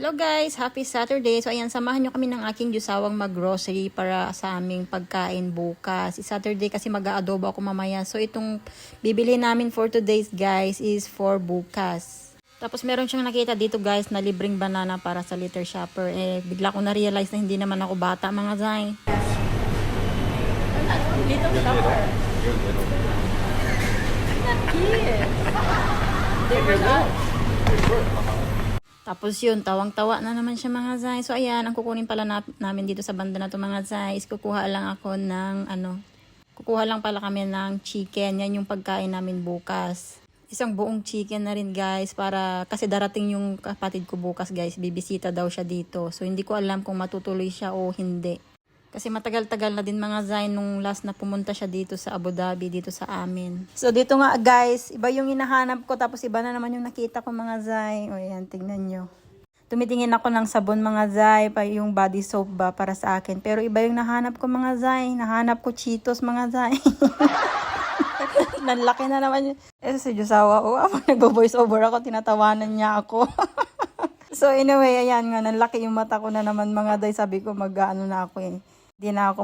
Hello guys, happy Saturday. So ayan, samahan nyo kami ng aking Diyosawang mag-grocery para sa aming pagkain bukas. Saturday kasi mag-aadobo ako mamaya. So itong bibili namin for today's guys is for bukas. Tapos meron siyang nakita dito guys na libreng banana para sa litter shopper. Bigla ko na-realize na hindi naman ako bata mga zay. Little shopper. Not cute. They were not. Tapos yun, tawang-tawa na naman siya mga zay. So ayan, ang kukunin pala namin dito sa banda na to mga zay is kukuha lang ako ng kukuha lang pala kami ng chicken. Yan yung pagkain namin bukas. Isang buong chicken na rin guys para kasi darating yung kapatid ko bukas guys. Bibisita daw siya dito. So hindi ko alam kung matutuloy siya o hindi. Kasi matagal-tagal na din mga zay nung last na pumunta siya dito sa Abu Dhabi, dito sa amin. So dito nga guys, iba yung hinahanap ko tapos iba na naman yung nakita ko mga zay. O yan, tingnan nyo. Tumitingin ako ng sabon mga zay, pa yung body soap ba para sa akin. Pero iba yung nahanap ko mga zay. Nahanap ko Cheetos mga zay. Nanlaki na naman yun. Si Diyosawa, nagbo-voice over ako, tinatawanan niya ako. So anyway, ayan nga, nanlaki yung mata ko na naman mga zay. Sabi ko mag-ano na ako eh. Hindi na ako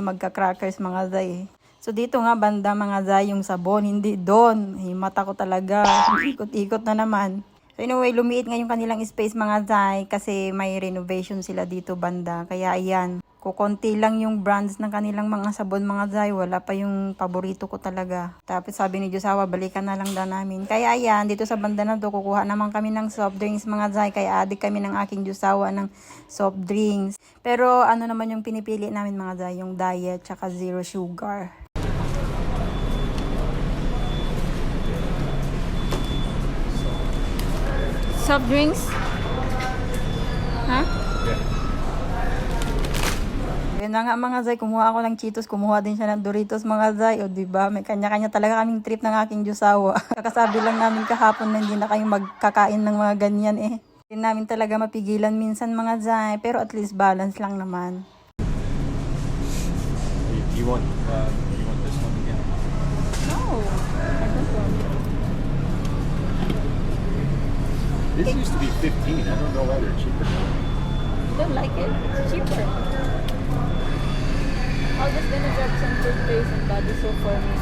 magka-crackers mga zay. So dito nga banda mga zay yung sabon, hindi doon. Mata ko talaga, ikot-ikot na naman. So anyway, lumiit nga yung kanilang space mga zay kasi may renovation sila dito banda. Kaya ayan, kukonti lang yung brands ng kanilang mga sabon mga zay. Wala pa yung paborito ko talaga. Tapos sabi ni Diyosawa, balikan na lang daw namin. Kaya ayan, dito sa banda na to, kukuha naman kami ng soft drinks mga zay. Kaya adik kami ng aking Diyosawa ng soft drinks. Pero ano naman yung pinipili namin mga zay, yung diet tsaka zero sugar. Soft drinks? Ha? Yeah. Yun na nga mga zay, kumuha ako ng Cheetos, kumuha din siya ng Doritos mga zay. O diba, may kanya-kanya talaga kaming trip ng aking Diyosawa. Kakasabi lang namin kahapon na hindi na kayo magkakain ng mga ganyan eh. Hindi namin talaga mapigilan minsan mga zay, pero at least balance lang naman. You want this one again? No, I don't want. This used to be 15. I don't know why they're cheaper now. You don't like it? It's cheaper. I'm just gonna grab some toothpaste and body soap for me.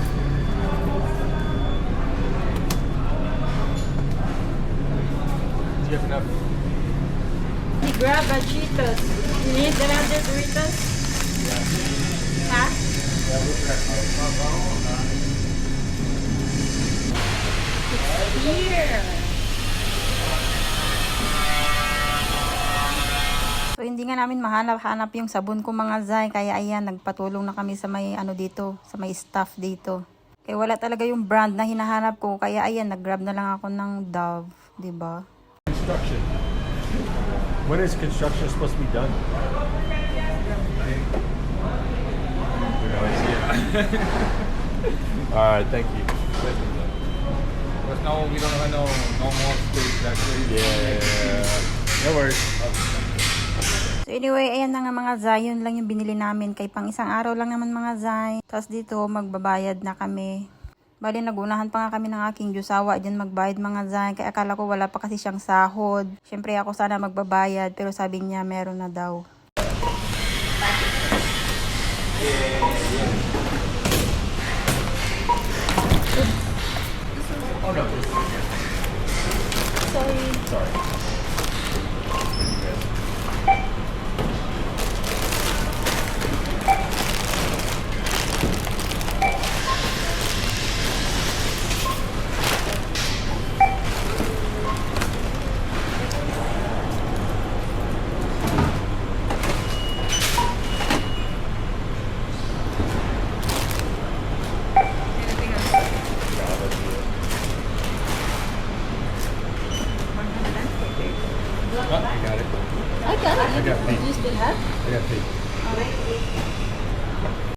Do you have enough? He grab a Cheetos. You need another Doritos? Yeah. Huh? Yeah, look at that. It's here. So hindi nga namin mahanap-hanap yung sabon ko mga zay. Kaya ayan, nagpatulong na kami sa may dito, sa may staff dito. Kaya wala talaga yung brand na hinahanap ko. Kaya ayan, nag-grab na lang ako ng Dove, 'di ba? Construction. When is construction supposed to be done? Alright, thank you. Because now we don't have no more space that way. Yeah. No worries. So anyway, ayan na nga mga zay, yun lang yung binili namin kay pang isang araw lang naman mga zay. Tapos dito magbabayad na kami. Bali nagunahan pa nga kami ng aking Diyosawa dyan magbayad mga zay. Kaya akala ko wala pa kasi siyang sahod. Syempre ako sana magbabayad pero sabi niya meron na daw. Oh no. Sorry. Oh, I got it. I got it. I got paid. You still have? I got paid.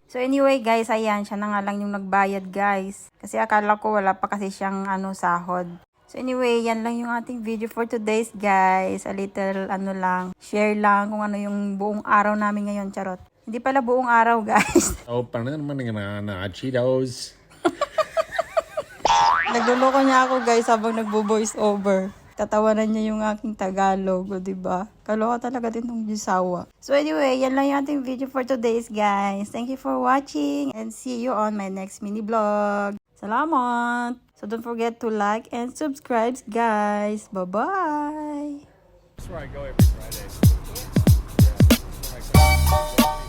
So anyway guys, ayan, siya na nga lang yung nagbayad guys. Kasi akala ko wala pa kasi siyang sahod. So anyway, yan lang yung ating video for today's guys. A little lang, share lang kung ano yung buong araw namin ngayon, charot. Hindi pala buong araw guys. Oh, parang naman na Cheetos. Nagluloko niya ako guys habang nagbo-voice over. Tatawanan niya yung aking Tagalog, o diba? Kaloka talaga din tong Jusawa. So anyway, yan lang yung ating video for today's guys. Thank you for watching and see you on my next mini vlog. Salamat! So don't forget to like and subscribe guys. Bye-bye! That's where I go every Friday. Yeah, that's where I go.